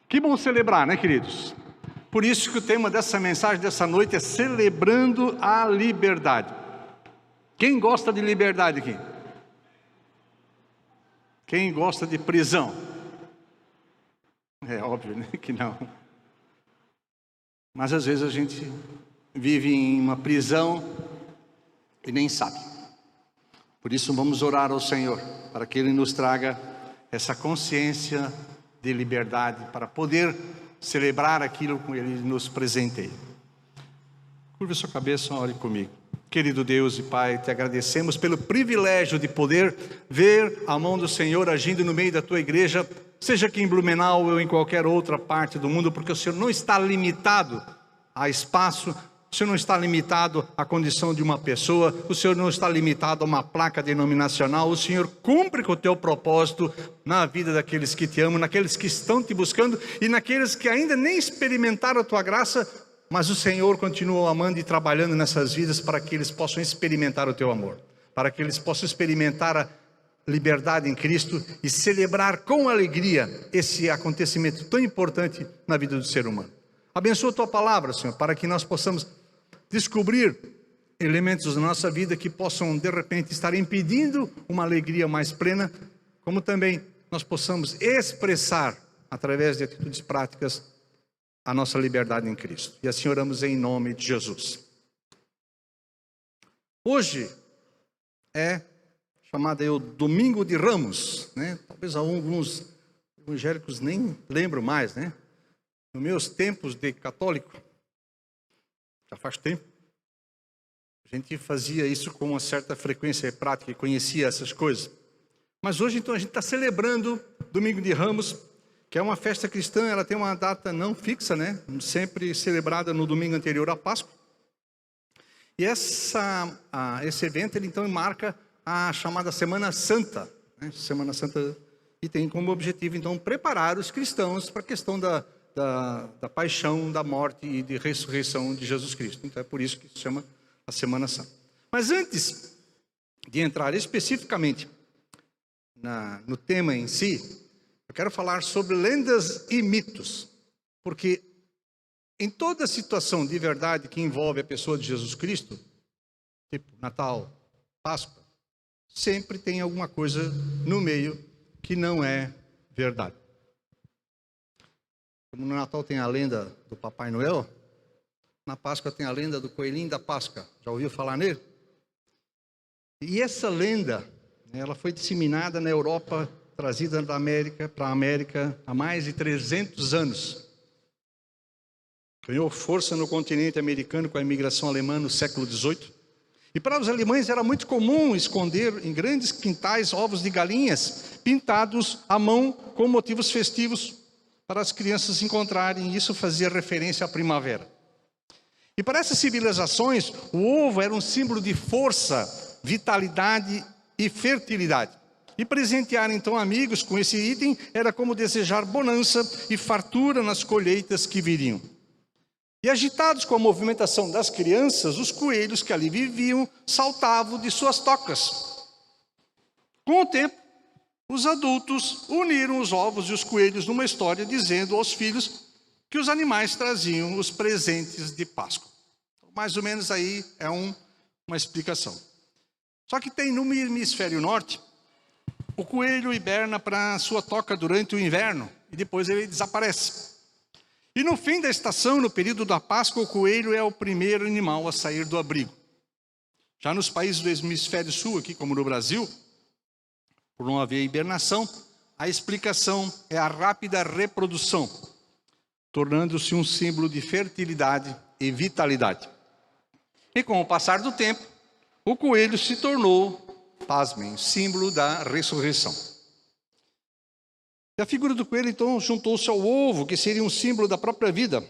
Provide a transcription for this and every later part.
Que bom celebrar, né, queridos? Por isso que o tema dessa mensagem dessa noite é celebrando a liberdade. Quem gosta de liberdade aqui? Quem gosta de prisão? É óbvio, né, que não. Mas às vezes a gente vive em uma prisão e nem sabe. Por isso vamos orar ao Senhor, para que Ele nos traga essa consciência de liberdade, para poder celebrar aquilo que Ele nos presenteia. Curva sua cabeça, ore comigo. Querido Deus e Pai, te agradecemos pelo privilégio de poder ver a mão do Senhor agindo no meio da tua igreja, seja aqui em Blumenau ou em qualquer outra parte do mundo, porque o Senhor não está limitado a espaço, o Senhor não está limitado à condição de uma pessoa, o Senhor não está limitado a uma placa denominacional, o Senhor cumpre com o teu propósito na vida daqueles que te amam, naqueles que estão te buscando e naqueles que ainda nem experimentaram a tua graça, mas o Senhor continua amando e trabalhando nessas vidas para que eles possam experimentar o teu amor, para que eles possam experimentar a liberdade em Cristo e celebrar com alegria esse acontecimento tão importante na vida do ser humano. Abençoa a tua palavra, Senhor, para que nós possamos descobrir elementos da nossa vida que possam de repente estar impedindo uma alegria mais plena, como também nós possamos expressar através de atitudes práticas a nossa liberdade em Cristo. E assim oramos em nome de Jesus. Hoje é chamado o Domingo de Ramos, né? Talvez alguns evangélicos nem lembram mais, né? Nos meus tempos de católico, já faz tempo, a gente fazia isso com uma certa frequência prática e conhecia essas coisas. Mas hoje então a gente está celebrando Domingo de Ramos, que é uma festa cristã. Ela tem uma data não fixa, né? Sempre celebrada no domingo anterior à Páscoa. E esse evento ele então marca a chamada Semana Santa, né? Semana Santa, e tem como objetivo então preparar os cristãos para a questão da paixão, da morte e de ressurreição de Jesus Cristo. Então é por isso que se chama a Semana Santa. Mas antes de entrar especificamente no tema em si, eu quero falar sobre lendas e mitos, porque em toda situação de verdade que envolve a pessoa de Jesus Cristo, tipo Natal, Páscoa, sempre tem alguma coisa no meio que não é verdade. Como no Natal tem a lenda do Papai Noel, na Páscoa tem a lenda do Coelhinho da Páscoa. Já ouviu falar nele? E essa lenda, ela foi disseminada na Europa, trazida da América para a América há mais de 300 anos. Ganhou força no continente americano com a imigração alemã no século XVIII. E para os alemães era muito comum esconder em grandes quintais ovos de galinhas pintados à mão com motivos festivos para as crianças encontrarem. Isso fazia referência à primavera. E para essas civilizações, o ovo era um símbolo de força, vitalidade e fertilidade. E presentear então amigos com esse item era como desejar bonança e fartura nas colheitas que viriam. E agitados com a movimentação das crianças, os coelhos que ali viviam saltavam de suas tocas. Com o tempo, os adultos uniram os ovos e os coelhos numa história, dizendo aos filhos que os animais traziam os presentes de Páscoa. Mais ou menos aí é uma explicação. Só que tem no hemisfério norte, o coelho hiberna para sua toca durante o inverno e depois ele desaparece. E no fim da estação, no período da Páscoa, o coelho é o primeiro animal a sair do abrigo. Já nos países do hemisfério sul, aqui como no Brasil, por não haver hibernação, a explicação é a rápida reprodução, tornando-se um símbolo de fertilidade e vitalidade. E com o passar do tempo, o coelho se tornou, pasmem, símbolo da ressurreição. E a figura do coelho então juntou-se ao ovo, que seria um símbolo da própria vida.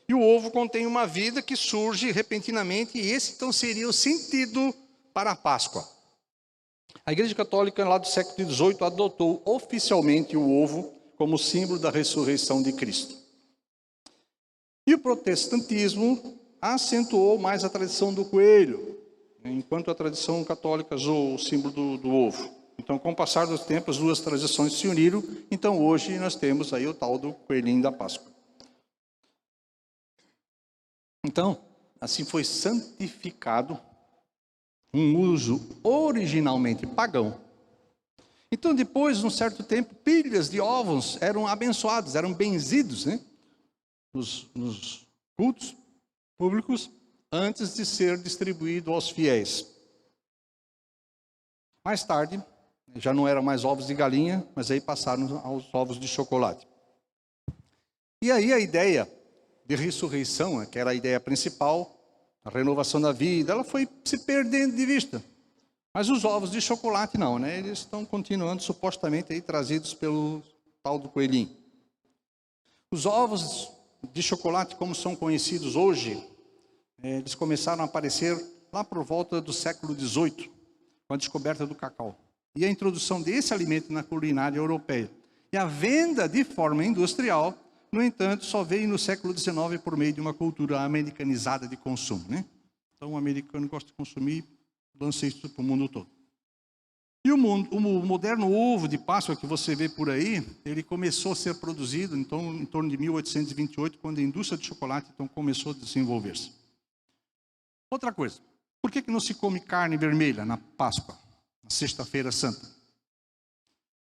E o ovo contém uma vida que surge repentinamente, e esse então seria o sentido para a Páscoa. A Igreja Católica, lá do século XVIII, adotou oficialmente o ovo como símbolo da ressurreição de Cristo. E o protestantismo acentuou mais a tradição do coelho, enquanto a tradição católica usou o símbolo do ovo. Então, com o passar do tempo, as duas tradições se uniram. Então, hoje, nós temos aí o tal do coelhinho da Páscoa. Então, assim foi santificado um uso originalmente pagão. Então, depois de um certo tempo, pilhas de ovos eram abençoados, eram benzidos, né? Nos cultos públicos, antes de ser distribuído aos fiéis. Mais tarde, já não eram mais ovos de galinha, mas aí passaram aos ovos de chocolate. E aí a ideia de ressurreição, que era a ideia principal, a renovação da vida, ela foi se perdendo de vista. Mas os ovos de chocolate não, né? Eles estão continuando supostamente aí trazidos pelo tal do coelhinho. Os ovos de chocolate, como são conhecidos hoje, eles começaram a aparecer lá por volta do século XVIII, com a descoberta do cacau. E a introdução desse alimento na culinária europeia. E a venda de forma industrial, no entanto, só veio no século XIX por meio de uma cultura americanizada de consumo, né? Então, o americano gosta de consumir, lança isso para o mundo todo. E o moderno ovo de Páscoa que você vê por aí, ele começou a ser produzido então, em torno de 1828, quando a indústria de chocolate então, começou a desenvolver-se. Outra coisa, por que não se come carne vermelha na Páscoa, na Sexta-feira Santa?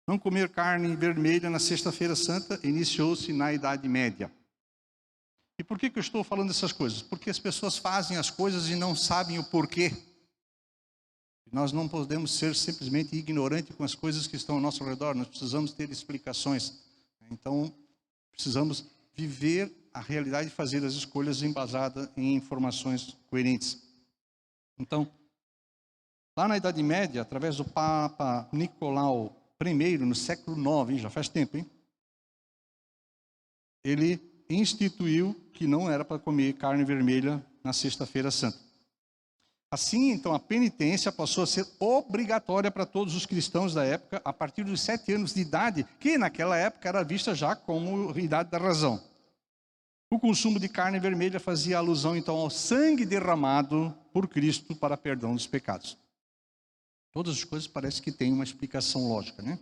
Não comer carne vermelha na Sexta-feira Santa iniciou-se na Idade Média. E por que eu estou falando dessas coisas? Porque as pessoas fazem as coisas e não sabem o porquê. Nós não podemos ser simplesmente ignorantes com as coisas que estão ao nosso redor. Nós precisamos ter explicações. Então, precisamos viver a realidade e fazer as escolhas embasadas em informações coerentes. Então, lá na Idade Média, através do Papa Nicolau I, no século IX, já faz tempo, hein? Ele instituiu que não era para comer carne vermelha na Sexta-feira Santa. Assim, então, a penitência passou a ser obrigatória para todos os cristãos da época, a partir dos 7 anos de idade, que naquela época era vista já como idade da razão. O consumo de carne vermelha fazia alusão, então, ao sangue derramado por Cristo para perdão dos pecados. Todas as coisas parecem que têm uma explicação lógica, né?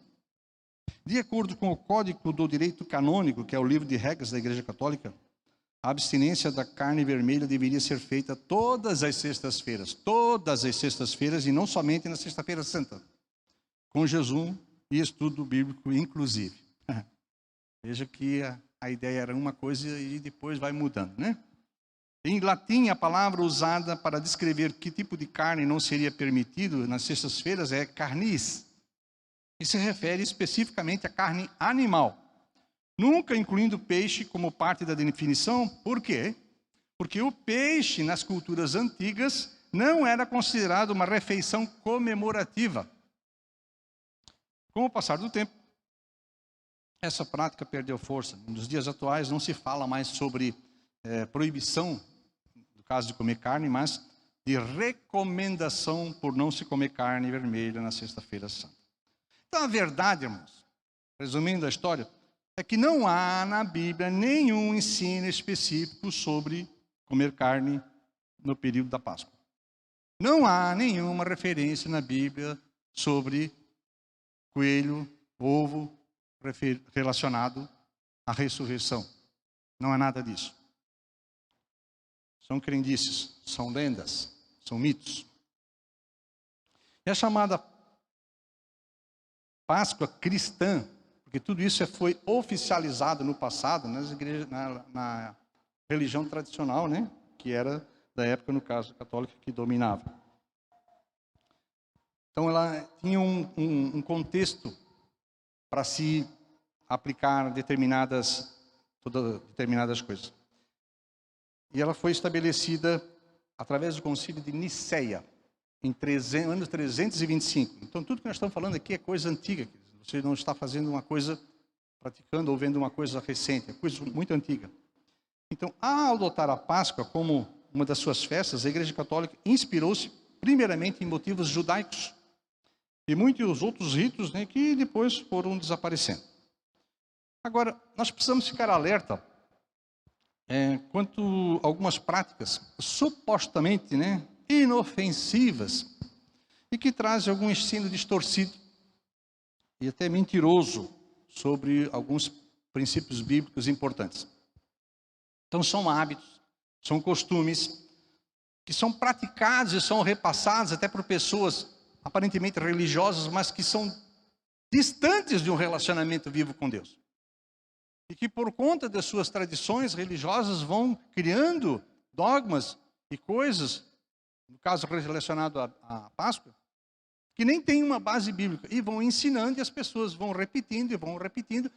De acordo com o Código do Direito Canônico, que é o livro de regras da Igreja Católica, a abstinência da carne vermelha deveria ser feita todas as sextas-feiras, e não somente na Sexta-feira Santa, com jejum e estudo bíblico inclusive. Veja que a ideia era uma coisa e depois vai mudando, né? Em latim, a palavra usada para descrever que tipo de carne não seria permitido nas sextas-feiras é carnis, e se refere especificamente à carne animal, nunca incluindo peixe como parte da definição. Por quê? Porque o peixe, nas culturas antigas, não era considerado uma refeição comemorativa. Com o passar do tempo, essa prática perdeu força. Nos dias atuais não se fala mais sobre proibição, no caso de comer carne, mas de recomendação por não se comer carne vermelha na Sexta-feira Santa. Então, a verdade, irmãos, resumindo a história, é que não há na Bíblia nenhum ensino específico sobre comer carne no período da Páscoa. Não há nenhuma referência na Bíblia sobre coelho, ovo, relacionado à ressurreição. Não há nada disso. São crendices, são lendas, são mitos. E a chamada Páscoa cristã, porque tudo isso foi oficializado no passado nas igrejas, na religião tradicional, né? Que era da época, no caso, católica, que dominava. Então, ela tinha um contexto para se aplicar determinadas coisas. E ela foi estabelecida através do Concílio de Niceia, em anos 325. Então, tudo que nós estamos falando aqui é coisa antiga. Você não está fazendo uma coisa, praticando ou vendo uma coisa recente, é coisa muito antiga. Então, ao adotar a Páscoa como uma das suas festas, a Igreja Católica inspirou-se primeiramente em motivos judaicos e muitos outros ritos, né, que depois foram desaparecendo. Agora, nós precisamos ficar alerta quanto a algumas práticas supostamente, né, inofensivas e que trazem algum ensino distorcido e até mentiroso sobre alguns princípios bíblicos importantes. Então são hábitos, são costumes que são praticados e são repassados até por pessoas aparentemente religiosas, mas que são distantes de um relacionamento vivo com Deus. E que por conta das suas tradições religiosas vão criando dogmas e coisas, no caso relacionado à Páscoa, que nem tem uma base bíblica, e vão ensinando e as pessoas vão repetindo e vão repetindo.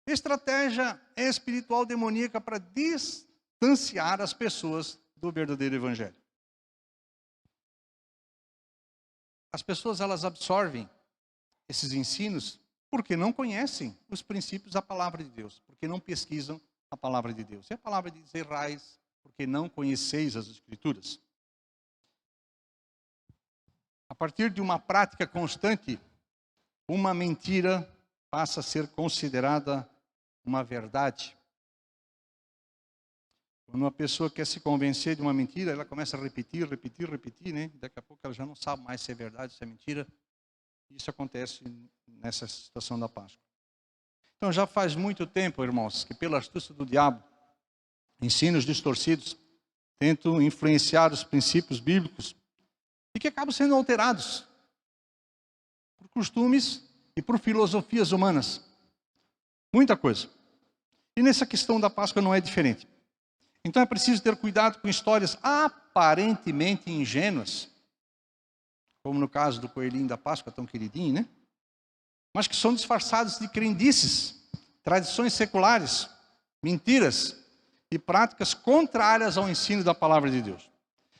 Estratégia espiritual demoníaca para distanciar as pessoas do verdadeiro evangelho. As pessoas, elas absorvem esses ensinos porque não conhecem os princípios da palavra de Deus, porque não pesquisam a palavra de Deus. E a palavra diz: errais, porque não conheceis as Escrituras. A partir de uma prática constante, uma mentira passa a ser considerada uma verdade. Quando uma pessoa quer se convencer de uma mentira, ela começa a repetir, né? Daqui a pouco ela já não sabe mais se é verdade, se é mentira. Isso acontece nessa situação da Páscoa. Então já faz muito tempo, irmãos, que pela astúcia do diabo, ensinos distorcidos tentam influenciar os princípios bíblicos e que acabam sendo alterados por costumes e por filosofias humanas. Muita coisa. E nessa questão da Páscoa não é diferente. Então é preciso ter cuidado com histórias aparentemente ingênuas, como no caso do coelhinho da Páscoa, tão queridinho, né? Mas que são disfarçados de crendices, tradições seculares, mentiras e práticas contrárias ao ensino da palavra de Deus.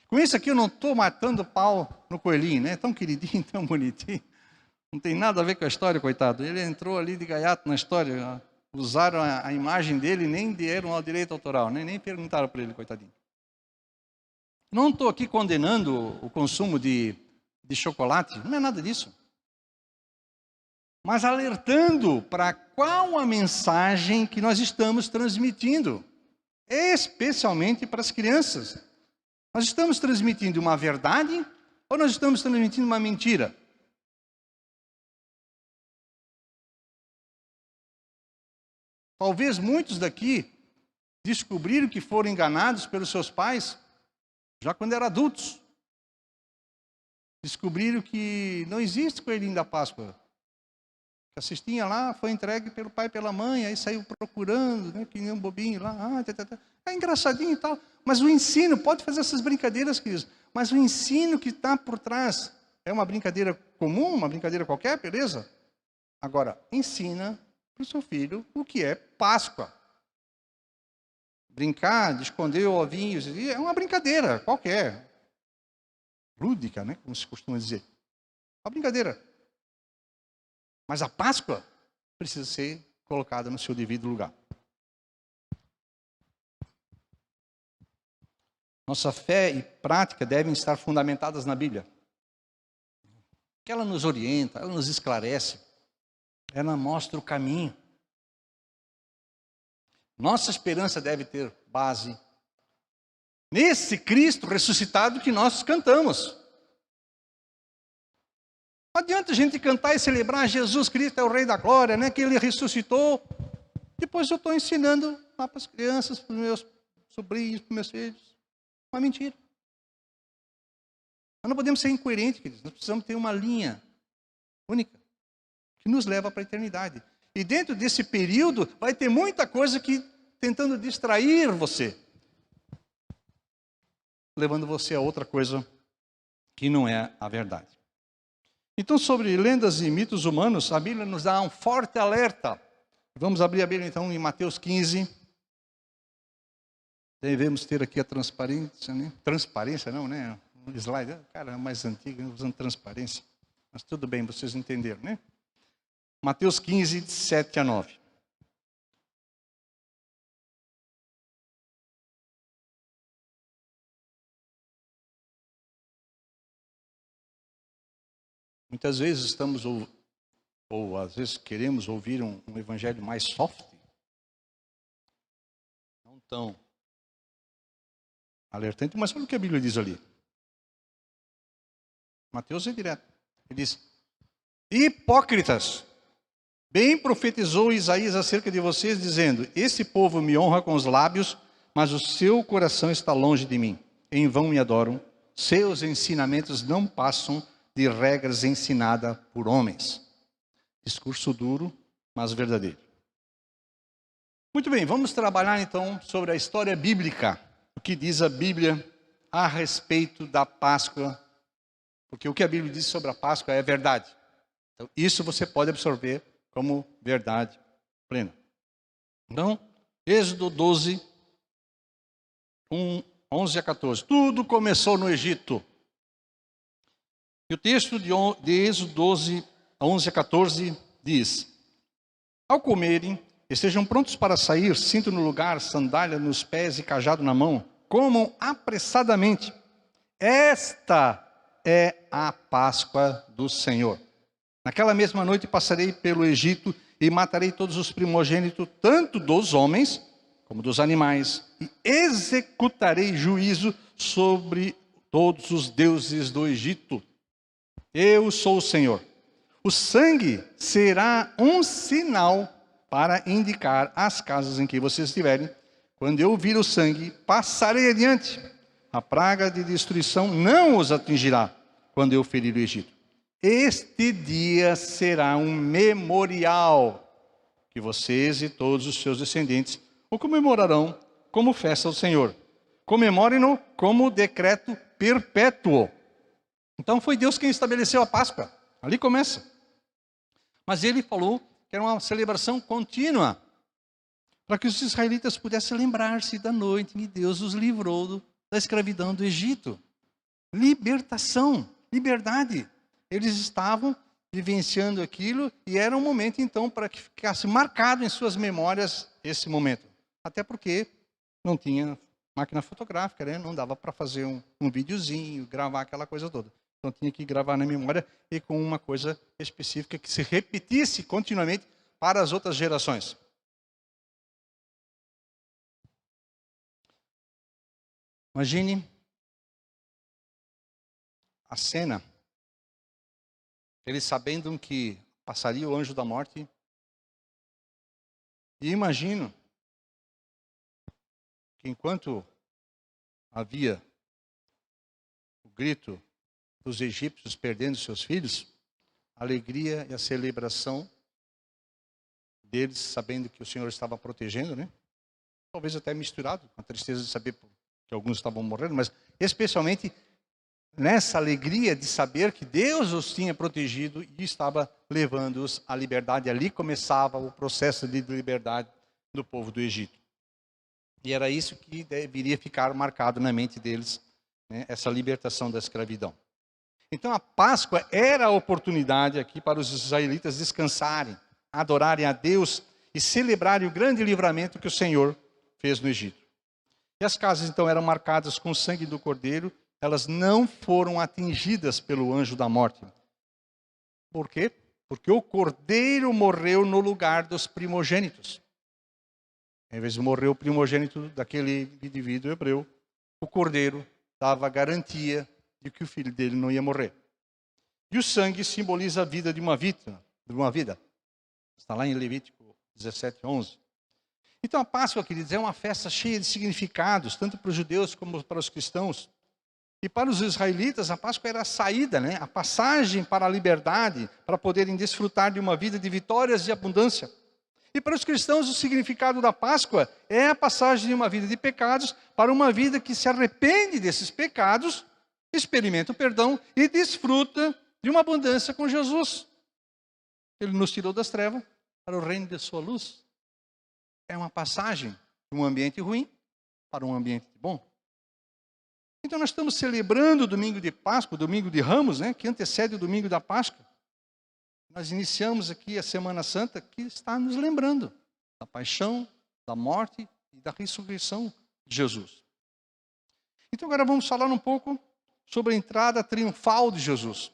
Com isso aqui eu não estou matando pau no coelhinho, né? Tão queridinho, tão bonitinho. Não tem nada a ver com a história, coitado. Ele entrou ali de gaiato na história. Usaram a imagem dele e nem deram ao direito autoral, né? Nem perguntaram para ele, coitadinho. Não estou aqui condenando o consumo de chocolate, não é nada disso. Mas alertando para qual a mensagem que nós estamos transmitindo, especialmente para as crianças. Nós estamos transmitindo uma verdade ou nós estamos transmitindo uma mentira? Talvez muitos daqui descobriram que foram enganados pelos seus pais já quando eram adultos. Descobriram que não existe coelhinho da Páscoa. A cestinha lá foi entregue pelo pai e pela mãe, aí saiu procurando, né, que nem um bobinho lá. É engraçadinho e tal. Mas o ensino, pode fazer essas brincadeiras, queridos, mas o ensino que está por trás é uma brincadeira comum, uma brincadeira qualquer, beleza? Agora, ensina para o seu filho o que é Páscoa. Brincar de esconder ovinhos é uma brincadeira qualquer. Lúdica, né? Como se costuma dizer. Uma brincadeira. Mas a Páscoa precisa ser colocada no seu devido lugar. Nossa fé e prática devem estar fundamentadas na Bíblia. Que ela nos orienta, ela nos esclarece, ela mostra o caminho. Nossa esperança deve ter base nesse Cristo ressuscitado que nós cantamos. Não adianta a gente cantar e celebrar Jesus Cristo é o Rei da Glória, né? Que Ele ressuscitou. Depois eu estou ensinando lá para as crianças, para os meus sobrinhos, para os meus filhos. Uma mentira. Nós não podemos ser incoerentes, queridos. Nós precisamos ter uma linha única que nos leva para a eternidade. E dentro desse período vai ter muita coisa que tentando distrair você, levando você a outra coisa que não é a verdade. Então, sobre lendas e mitos humanos, a Bíblia nos dá um forte alerta. Vamos abrir a Bíblia então em Mateus 15. Devemos ter aqui a transparência, né? Transparência não, né? Um slide, cara, é mais antigo, usando transparência. Mas tudo bem, vocês entenderam, né? Mateus 15, de 7 a 9. Muitas vezes estamos, ou às vezes queremos ouvir um evangelho mais soft, não tão alertante, mas olha o que a Bíblia diz ali. Mateus é direto. Ele diz: hipócritas, Bem profetizou Isaías acerca de vocês, dizendo: esse povo me honra com os lábios, mas o seu coração está longe de mim. Em vão me adoram. Seus ensinamentos não passam de regras ensinadas por homens. Discurso duro, mas verdadeiro. Muito bem, vamos trabalhar então sobre a história bíblica. O que diz a Bíblia a respeito da Páscoa. Porque o que a Bíblia diz sobre a Páscoa é verdade. Então, isso você pode absorver como verdade plena. Então, Êxodo 12, 11 a 14. Tudo começou no Egito. E o texto de Êxodo 12, 11 a 14 diz: ao comerem, estejam prontos para sair, cinto no lugar, sandália nos pés e cajado na mão. Comam apressadamente. Esta é a Páscoa do Senhor. Naquela mesma noite passarei pelo Egito e matarei todos os primogênitos, tanto dos homens como dos animais, e executarei juízo sobre todos os deuses do Egito. Eu sou o Senhor. O sangue será um sinal para indicar as casas em que vocês estiverem. Quando eu vir o sangue, passarei adiante. A praga de destruição não os atingirá quando eu ferir o Egito. Este dia será um memorial que vocês e todos os seus descendentes o comemorarão como festa ao Senhor. Comemorem-no como decreto perpétuo. Então foi Deus quem estabeleceu a Páscoa. Ali começa. Mas ele falou que era uma celebração contínua, para que os israelitas pudessem lembrar-se da noite em que Deus os livrou da escravidão do Egito. Libertação, liberdade. Eles estavam vivenciando aquilo e era um momento então para que ficasse marcado em suas memórias esse momento. Até porque não tinha máquina fotográfica, né? Não dava para fazer um videozinho, gravar aquela coisa toda. Então tinha que gravar na memória e com uma coisa específica que se repetisse continuamente para as outras gerações. Imagine a cena, eles sabendo que passaria o anjo da morte, e imagino que enquanto havia o grito dos egípcios perdendo seus filhos, a alegria e a celebração deles, sabendo que o Senhor estava protegendo, né? Talvez até misturado com a tristeza de saber que alguns estavam morrendo, mas especialmente nessa alegria de saber que Deus os tinha protegido e estava levando-os à liberdade. Ali começava o processo de liberdade do povo do Egito. E era isso que deveria ficar marcado na mente deles, né? Essa libertação da escravidão. Então a Páscoa era a oportunidade aqui para os israelitas descansarem, adorarem a Deus e celebrarem o grande livramento que o Senhor fez no Egito. E as casas então eram marcadas com o sangue do cordeiro, elas não foram atingidas pelo anjo da morte. Por quê? Porque o cordeiro morreu no lugar dos primogênitos. Em vez de morrer o primogênito daquele indivíduo hebreu, o cordeiro dava garantia de que o filho dele não ia morrer. E o sangue simboliza a vida de uma vida. Está lá em Levítico 17:11. Então a Páscoa, queridos, é uma festa cheia de significados, tanto para os judeus como para os cristãos. E para os israelitas, a Páscoa era a saída, né? A passagem para a liberdade, para poderem desfrutar de uma vida de vitórias e abundância. E para os cristãos, o significado da Páscoa é a passagem de uma vida de pecados para uma vida que se arrepende desses pecados, experimenta o perdão e desfruta de uma abundância com Jesus. Ele nos tirou das trevas para o reino de sua luz. É uma passagem de um ambiente ruim para um ambiente bom. Então nós estamos celebrando o domingo de Páscoa, o domingo de Ramos, né, que antecede o domingo da Páscoa. Nós iniciamos aqui a Semana Santa, que está nos lembrando da paixão, da morte e da ressurreição de Jesus. Então agora vamos falar um pouco sobre a entrada triunfal de Jesus.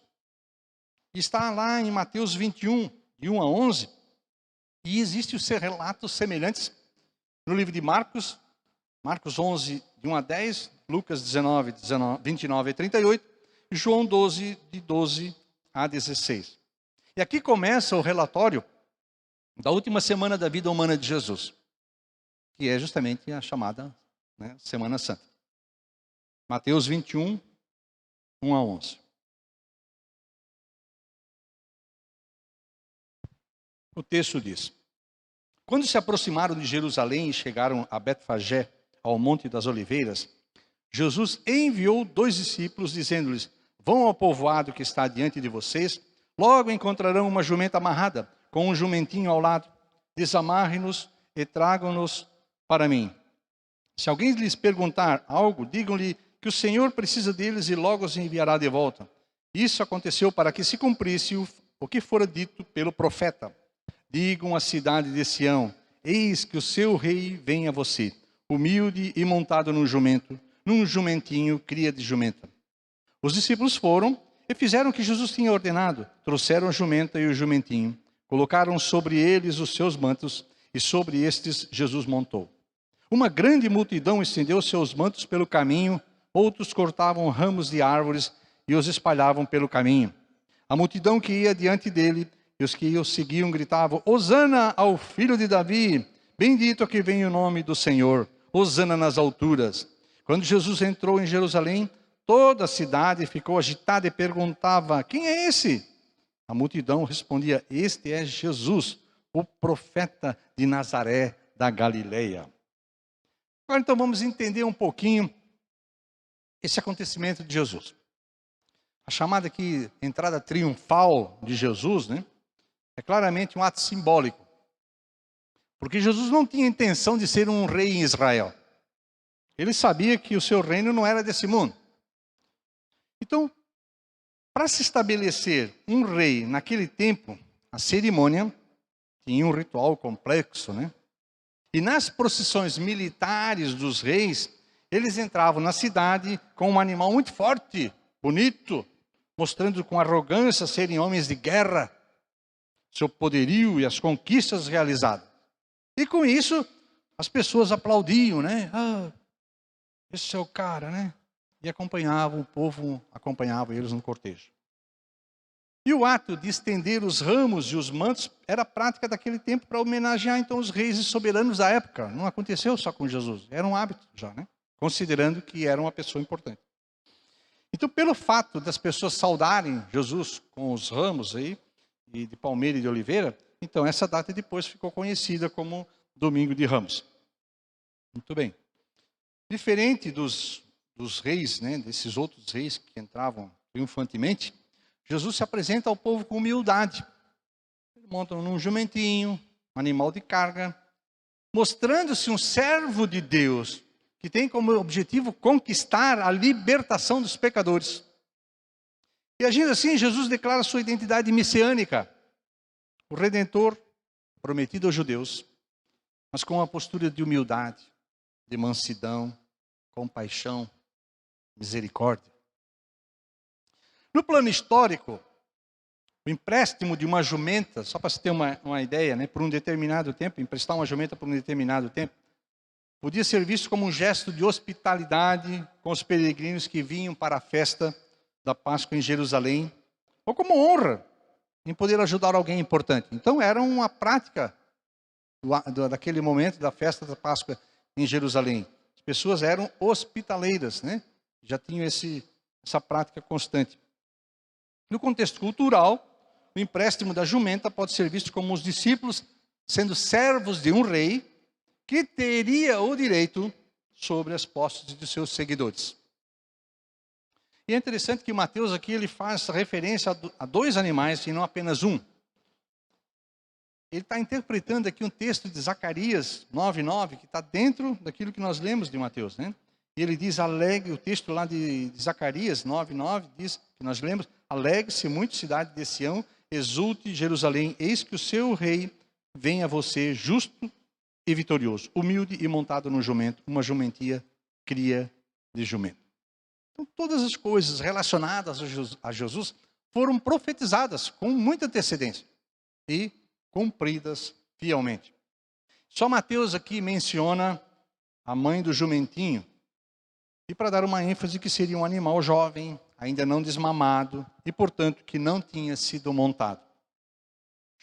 Está lá em Mateus 21, de 1 a 11, e existem os relatos semelhantes no livro de Marcos 11, de 1 a 10, Lucas 19, 29 a 38, e João 12, de 12 a 16. E aqui começa o relatório da última semana da vida humana de Jesus, que é justamente a chamada, né, Semana Santa. Mateus 21, 1 a 11. O texto diz: quando se aproximaram de Jerusalém e chegaram a Betfagé, ao Monte das Oliveiras, Jesus enviou 2 discípulos, dizendo-lhes: vão ao povoado que está diante de vocês, logo encontrarão uma jumenta amarrada, com um jumentinho ao lado. Desamarrem-nos e tragam-nos para mim. Se alguém lhes perguntar algo, digam-lhe que o Senhor precisa deles e logo os enviará de volta. Isso aconteceu para que se cumprisse o que fora dito pelo profeta. Digam à cidade de Sião: eis que o seu rei vem a você, humilde e montado num jumento, num jumentinho, cria de jumenta. Os discípulos foram e fizeram o que Jesus tinha ordenado. Trouxeram a jumenta e o jumentinho, colocaram sobre eles os seus mantos, e sobre estes Jesus montou. Uma grande multidão estendeu seus mantos pelo caminho, outros cortavam ramos de árvores e os espalhavam pelo caminho. A multidão que ia diante dele e os que o seguiam gritavam: Hosana ao filho de Davi, bendito que vem o nome do Senhor, Hosana nas alturas. Quando Jesus entrou em Jerusalém, toda a cidade ficou agitada e perguntava: quem é esse? A multidão respondia: este é Jesus, o profeta de Nazaré da Galileia. Agora então vamos entender um pouquinho esse acontecimento de Jesus. A chamada aqui, entrada triunfal de Jesus, né, é claramente um ato simbólico. Porque Jesus não tinha intenção de ser um rei em Israel. Ele sabia que o seu reino não era desse mundo. Então, para se estabelecer um rei naquele tempo, a cerimônia tinha um ritual complexo, né? E nas procissões militares dos reis, eles entravam na cidade com um animal muito forte, bonito, mostrando com arrogância serem homens de guerra, seu poderio e as conquistas realizadas. E com isso, as pessoas aplaudiam, né? Ah, esse é o cara, né? E acompanhavam, o povo acompanhava eles no cortejo. E o ato de estender os ramos e os mantos era a prática daquele tempo para homenagear então os reis e soberanos da época. Não aconteceu só com Jesus, era um hábito já, né? Considerando que era uma pessoa importante. Então, pelo fato das pessoas saudarem Jesus com os ramos aí, e de palmeira e de oliveira, então essa data depois ficou conhecida como Domingo de Ramos. Muito bem. Diferente dos reis, né, desses outros reis que entravam triunfantemente, Jesus se apresenta ao povo com humildade. Ele monta num jumentinho, um animal de carga, mostrando-se um servo de Deus, que tem como objetivo conquistar a libertação dos pecadores. E agindo assim, Jesus declara sua identidade messiânica, o Redentor prometido aos judeus, mas com uma postura de humildade, de mansidão, compaixão, misericórdia. No plano histórico, o empréstimo de uma jumenta, só para você ter uma ideia, né, por um determinado tempo, emprestar uma jumenta por um determinado tempo, podia ser visto como um gesto de hospitalidade com os peregrinos que vinham para a festa da Páscoa em Jerusalém, ou como honra em poder ajudar alguém importante. Então era uma prática daquele momento da festa da Páscoa em Jerusalém. As pessoas eram hospitaleiras, né? Já tinham essa prática constante. No contexto cultural, o empréstimo da jumenta pode ser visto como os discípulos sendo servos de um rei que teria o direito sobre as posses de seus seguidores. E é interessante que Mateus aqui ele faz referência a 2 animais e não apenas um. Ele está interpretando aqui um texto de Zacarias 9:9, que está dentro daquilo que nós lemos de Mateus, né? E ele diz: alegre, o texto lá de Zacarias 9:9 diz, que nós lemos: alegre-se muito, cidade de Sião, exulte Jerusalém, eis que o seu rei vem a você, justo e vitorioso, humilde e montado no jumento, uma jumentia cria de jumento. Então, todas as coisas relacionadas a Jesus foram profetizadas com muita antecedência e cumpridas fielmente. Só Mateus aqui menciona a mãe do jumentinho, e para dar uma ênfase que seria um animal jovem, ainda não desmamado, e portanto que não tinha sido montado.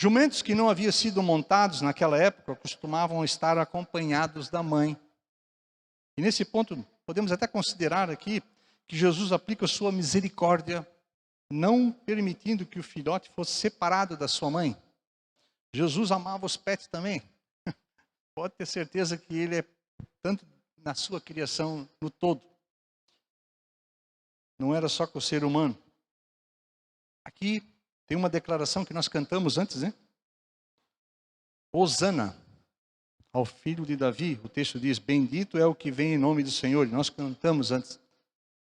Jumentos que não haviam sido montados naquela época costumavam estar acompanhados da mãe. E nesse ponto, podemos até considerar aqui que Jesus aplica sua misericórdia, não permitindo que o filhote fosse separado da sua mãe. Jesus amava os pets também. Pode ter certeza que ele é tanto na sua criação no todo. Não era só com o ser humano. Aqui tem uma declaração que nós cantamos antes, né? Hosana ao filho de Davi. O texto diz, bendito é o que vem em nome do Senhor. E nós cantamos antes.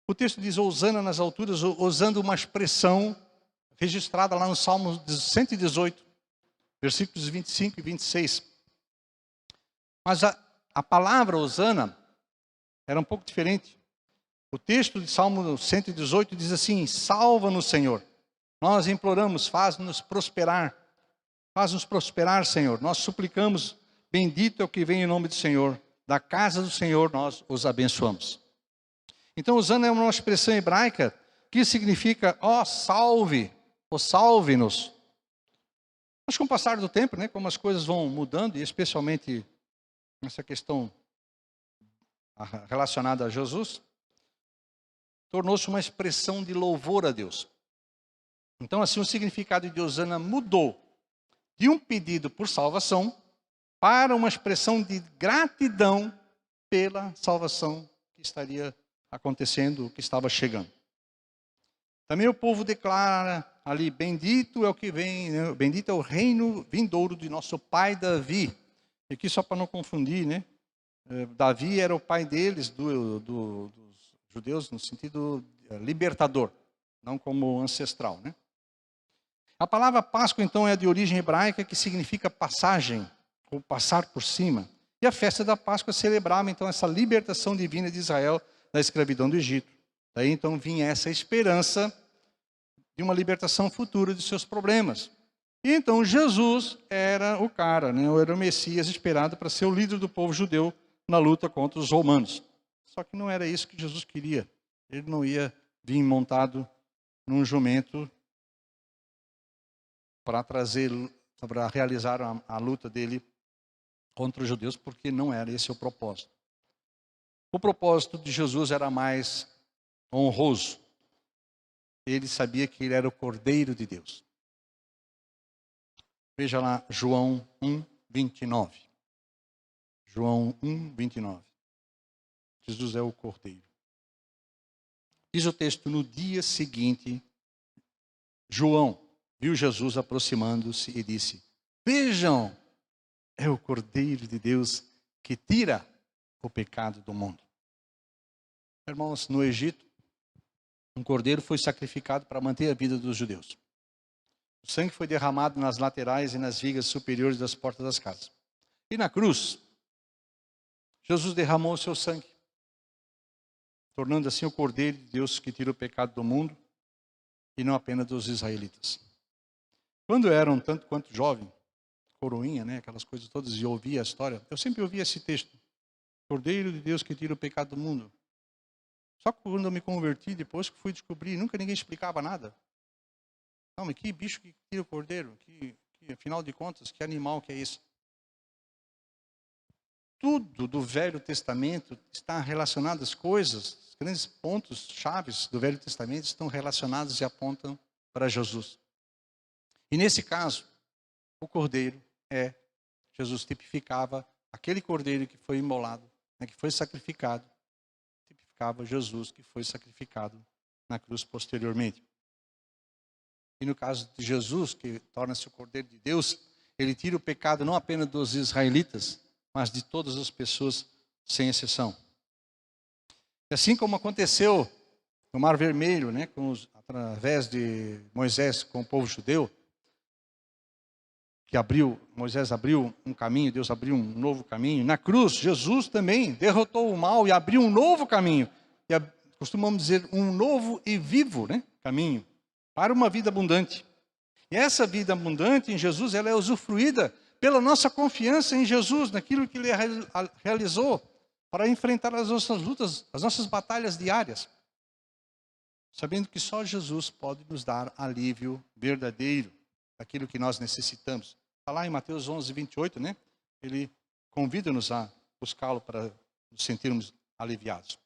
O texto diz Hosana nas alturas, usando uma expressão registrada lá no Salmo 118, versículos 25 e 26. Mas a palavra Hosana era um pouco diferente. O texto de Salmo 118 diz assim, salva-nos, Senhor. Nós imploramos, faz-nos prosperar. Faz-nos prosperar, Senhor. Nós suplicamos, bendito é o que vem em nome do Senhor. Da casa do Senhor nós os abençoamos. Então, Hosana é uma expressão hebraica que significa, ó, salve, ou salve-nos. Mas com o passar do tempo, né, como as coisas vão mudando, e especialmente nessa questão relacionada a Jesus, tornou-se uma expressão de louvor a Deus. Então, assim, o significado de Hosana mudou de um pedido por salvação para uma expressão de gratidão pela salvação que estaria acontecendo, que estava chegando. Também o povo declara ali, bendito é o que vem, né? Bendito é o reino vindouro de nosso pai Davi. E aqui só para não confundir, né? Davi era o pai deles, dos judeus, no sentido libertador, não como ancestral, né? A palavra Páscoa, então, é de origem hebraica, que significa passagem, ou passar por cima. E a festa da Páscoa celebrava, então, essa libertação divina de Israel da escravidão do Egito. Daí, então, vinha essa esperança de uma libertação futura de seus problemas. E, então, Jesus era o cara, né? Era o Messias esperado para ser o líder do povo judeu na luta contra os romanos. Só que não era isso que Jesus queria. Ele não ia vir montado num jumento para realizar a luta dele contra os judeus, porque não era esse o propósito. O propósito de Jesus era mais honroso. Ele sabia que ele era o Cordeiro de Deus. Veja lá João 1:29. João 1:29. Jesus é o Cordeiro. Diz o texto, no dia seguinte, João viu Jesus aproximando-se e disse, vejam, é o Cordeiro de Deus que tira o pecado do mundo. Irmãos, no Egito, um cordeiro foi sacrificado para manter a vida dos judeus. O sangue foi derramado nas laterais e nas vigas superiores das portas das casas. E na cruz, Jesus derramou o seu sangue, tornando assim o Cordeiro de Deus que tira o pecado do mundo e não apenas dos israelitas. Quando eu era um tanto quanto jovem, coroinha, né, aquelas coisas todas, e ouvia a história, eu sempre ouvia esse texto. Cordeiro de Deus que tira o pecado do mundo. Só que quando eu me converti, depois que fui descobrir, nunca ninguém explicava nada. Não, mas que bicho que tira o cordeiro? Que, afinal de contas, que animal que é esse? Tudo do Velho Testamento está relacionado às coisas, os grandes pontos chaves do Velho Testamento estão relacionados e apontam para Jesus. E nesse caso, o cordeiro Jesus tipificava aquele cordeiro que foi imolado, né, que foi sacrificado, tipificava Jesus que foi sacrificado na cruz posteriormente. E no caso de Jesus, que torna-se o Cordeiro de Deus, ele tira o pecado não apenas dos israelitas, mas de todas as pessoas, sem exceção. E assim como aconteceu no Mar Vermelho, né, através de Moisés com o povo judeu, que Moisés abriu um caminho, Deus abriu um novo caminho. Na cruz, Jesus também derrotou o mal e abriu um novo caminho. E costumamos dizer, um novo e vivo, né, caminho para uma vida abundante. E essa vida abundante em Jesus, ela é usufruída pela nossa confiança em Jesus, naquilo que Ele realizou para enfrentar as nossas lutas, as nossas batalhas diárias. Sabendo que só Jesus pode nos dar alívio verdadeiro. daquilo que nós necessitamos. Está lá em Mateus 11, 28, né? Ele convida-nos a buscá-lo para nos sentirmos aliviados.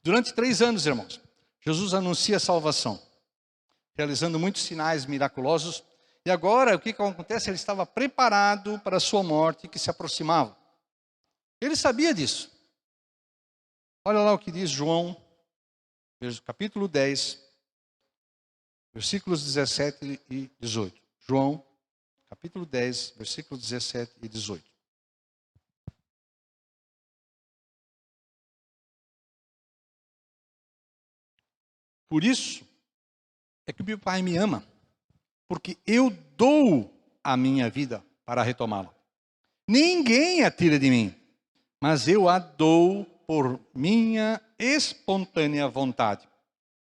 Durante 3 anos, irmãos, Jesus anuncia a salvação, realizando muitos sinais miraculosos. E agora, o que acontece? Ele estava preparado para a sua morte que se aproximava. Ele sabia disso. Olha lá o que diz João, capítulo 10, versículos 17 e 18. João, capítulo 10, versículos 17 e 18. Por isso é que o meu Pai me ama, porque eu dou a minha vida para retomá-la. Ninguém a tira de mim, mas eu a dou por minha espontânea vontade.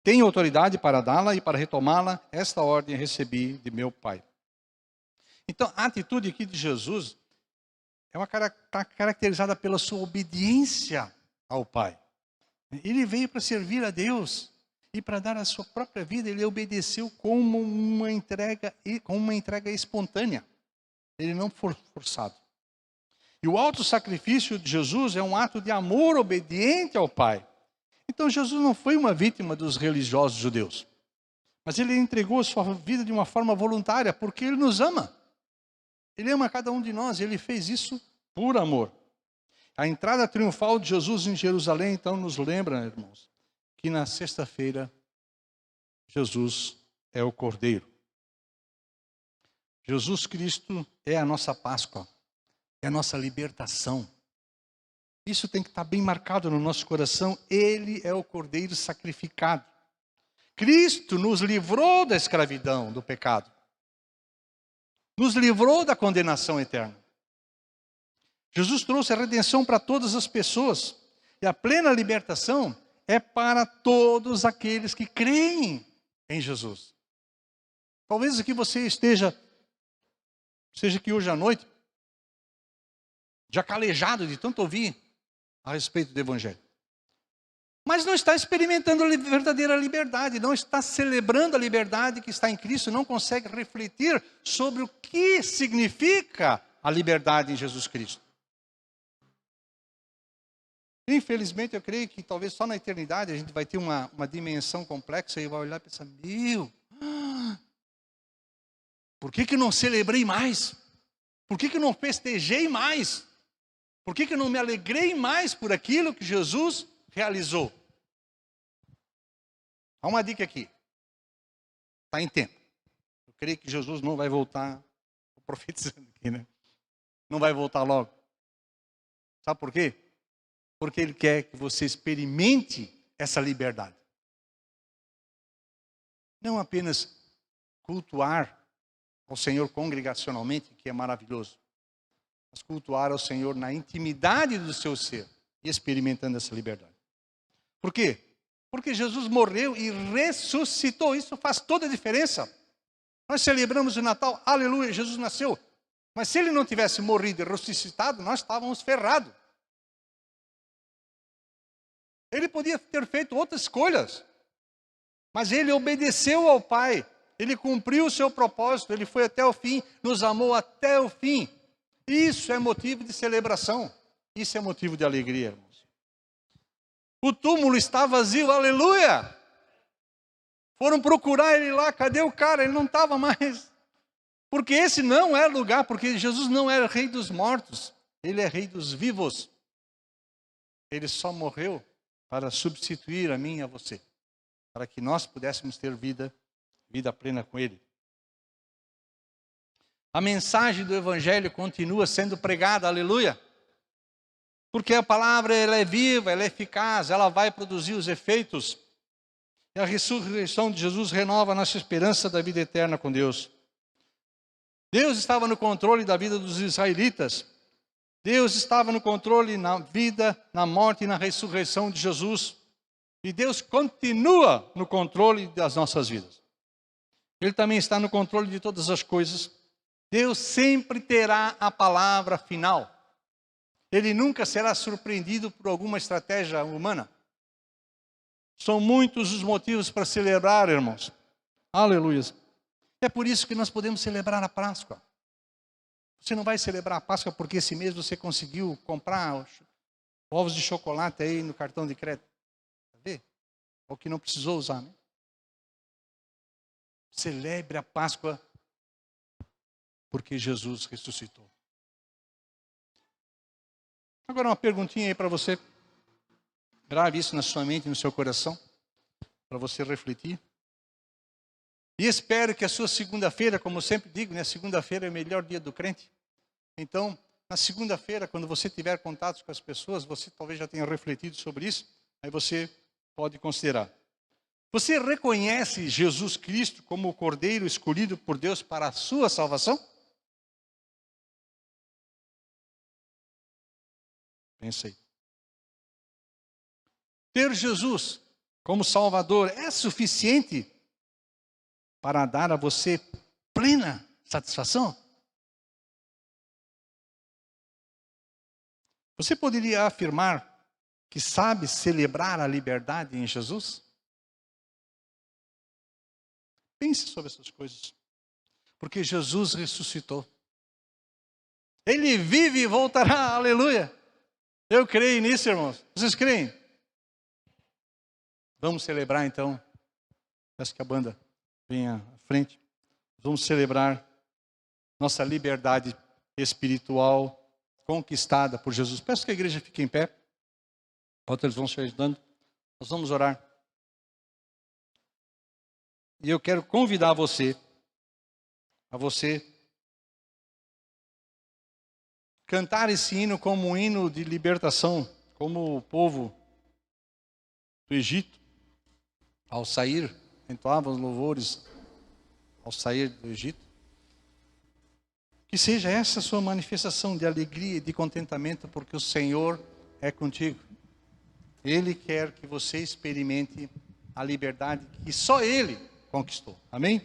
Tenho autoridade para dá-la e para retomá-la. Esta ordem recebi de meu Pai. Então, a atitude aqui de Jesus está caracterizada pela sua obediência ao Pai. Ele veio para servir a Deus e para dar a sua própria vida. Ele obedeceu como uma entrega espontânea. Ele não foi forçado. E o auto-sacrifício de Jesus é um ato de amor obediente ao Pai. Então Jesus não foi uma vítima dos religiosos judeus, mas ele entregou a sua vida de uma forma voluntária, porque ele nos ama. Ele ama cada um de nós, ele fez isso por amor. A entrada triunfal de Jesus em Jerusalém, então, nos lembra, irmãos, que na sexta-feira, Jesus é o Cordeiro. Jesus Cristo é a nossa Páscoa, é a nossa libertação. Isso tem que estar bem marcado no nosso coração. Ele é o Cordeiro sacrificado. Cristo nos livrou da escravidão, do pecado. Nos livrou da condenação eterna. Jesus trouxe a redenção para todas as pessoas. E a plena libertação é para todos aqueles que creem em Jesus. Talvez aqui você seja aqui hoje à noite, já calejado de tanto ouvir a respeito do Evangelho. Mas não está experimentando a verdadeira liberdade, não está celebrando a liberdade que está em Cristo, não consegue refletir sobre o que significa a liberdade em Jesus Cristo. Infelizmente, eu creio que talvez só na eternidade a gente vai ter uma dimensão complexa e vai olhar e pensar, por que não celebrei mais? Por que não festejei mais? Por que não me alegrei mais por aquilo que Jesus realizou? Há uma dica aqui. Está em tempo. Eu creio que Jesus não vai voltar, estou profetizando aqui, né? Não vai voltar logo. Sabe por quê? Porque Ele quer que você experimente essa liberdade. Não apenas cultuar ao Senhor congregacionalmente, que é maravilhoso, mas cultuar ao Senhor na intimidade do seu ser e experimentando essa liberdade. Por quê? Porque Jesus morreu e ressuscitou. Isso faz toda a diferença. Nós celebramos o Natal, aleluia, Jesus nasceu. Mas se Ele não tivesse morrido e ressuscitado, nós estávamos ferrados. Ele podia ter feito outras escolhas, mas Ele obedeceu ao Pai. Ele cumpriu o seu propósito, Ele foi até o fim, nos amou até o fim. Isso é motivo de celebração. Isso é motivo de alegria, irmãos. O túmulo está vazio, aleluia! Foram procurar ele lá, cadê o cara? Ele não estava mais. Porque esse não é lugar, porque Jesus não era rei dos mortos, Ele é rei dos vivos. Ele só morreu para substituir a mim e a você, para que nós pudéssemos ter vida plena com Ele. A mensagem do Evangelho continua sendo pregada, aleluia. Porque a palavra ela é viva, ela é eficaz, ela vai produzir os efeitos. E a ressurreição de Jesus renova a nossa esperança da vida eterna com Deus. Deus estava no controle da vida dos israelitas. Deus estava no controle na vida, na morte e na ressurreição de Jesus. E Deus continua no controle das nossas vidas. Ele também está no controle de todas as coisas. Deus sempre terá a palavra final. Ele nunca será surpreendido por alguma estratégia humana. São muitos os motivos para celebrar, irmãos. Aleluia. É por isso que nós podemos celebrar a Páscoa. Você não vai celebrar a Páscoa porque esse mês você conseguiu comprar ovos de chocolate aí no cartão de crédito. Tá vendo? Ou que não precisou usar, né? Celebre a Páscoa porque Jesus ressuscitou. Agora uma perguntinha aí para você. Grave isso na sua mente, no seu coração, para você refletir. E espero que a sua segunda-feira, como eu sempre digo, né, segunda-feira é o melhor dia do crente. Então, na segunda-feira, quando você tiver contatos com as pessoas, você talvez já tenha refletido sobre isso, aí você pode considerar. Você reconhece Jesus Cristo como o Cordeiro escolhido por Deus para a sua salvação? Pense aí. Ter Jesus como Salvador é suficiente para dar a você plena satisfação? Você poderia afirmar que sabe celebrar a liberdade em Jesus? Pense sobre essas coisas. Porque Jesus ressuscitou. Ele vive e voltará, aleluia. Eu creio nisso, irmãos. Vocês creem? Vamos celebrar então. Peço que a banda venha à frente. Vamos celebrar nossa liberdade espiritual conquistada por Jesus. Peço que a igreja fique em pé. Enquanto eles vão se ajudando, nós vamos orar. E eu quero convidar você, cantar esse hino como um hino de libertação, como o povo do Egito, ao sair, entoavam os louvores ao sair do Egito. Que seja essa a sua manifestação de alegria e de contentamento, porque o Senhor é contigo. Ele quer que você experimente a liberdade que só Ele conquistou. Amém?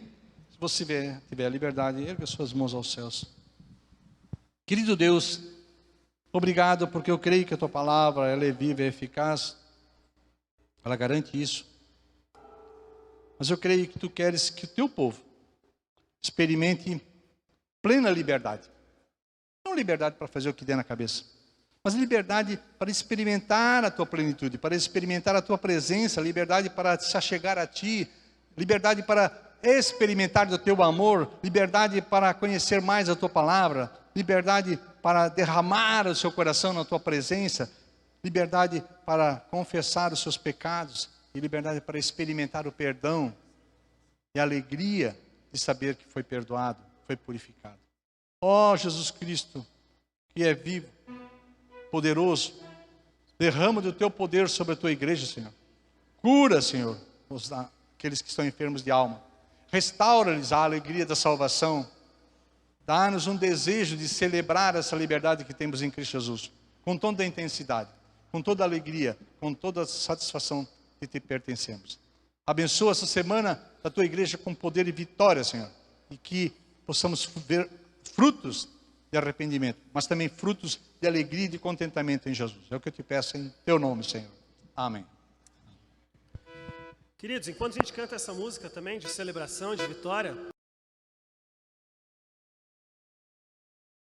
Se você tiver a liberdade, erga suas mãos aos céus. Querido Deus, obrigado porque eu creio que a Tua palavra ela é viva e eficaz. Ela garante isso. Mas eu creio que Tu queres que o Teu povo experimente plena liberdade. Não liberdade para fazer o que der na cabeça, mas liberdade para experimentar a Tua plenitude, para experimentar a Tua presença, liberdade para se achegar a Ti, liberdade para experimentar do Teu amor, liberdade para conhecer mais a Tua palavra, liberdade para derramar o seu coração na Tua presença, liberdade para confessar os seus pecados e liberdade para experimentar o perdão e a alegria de saber que foi perdoado, foi purificado. Ó Jesus Cristo, que é vivo, poderoso, derrama do Teu poder sobre a Tua igreja, Senhor. Cura, Senhor, aqueles que estão enfermos de alma. Restaura-lhes a alegria da salvação. Dá-nos um desejo de celebrar essa liberdade que temos em Cristo Jesus, com toda a intensidade, com toda a alegria, com toda a satisfação que Te pertencemos. Abençoa essa semana da Tua igreja com poder e vitória, Senhor, e que possamos ver frutos de arrependimento, mas também frutos de alegria e de contentamento em Jesus. É o que eu Te peço em Teu nome, Senhor. Amém. Queridos, enquanto a gente canta essa música também de celebração, de vitória,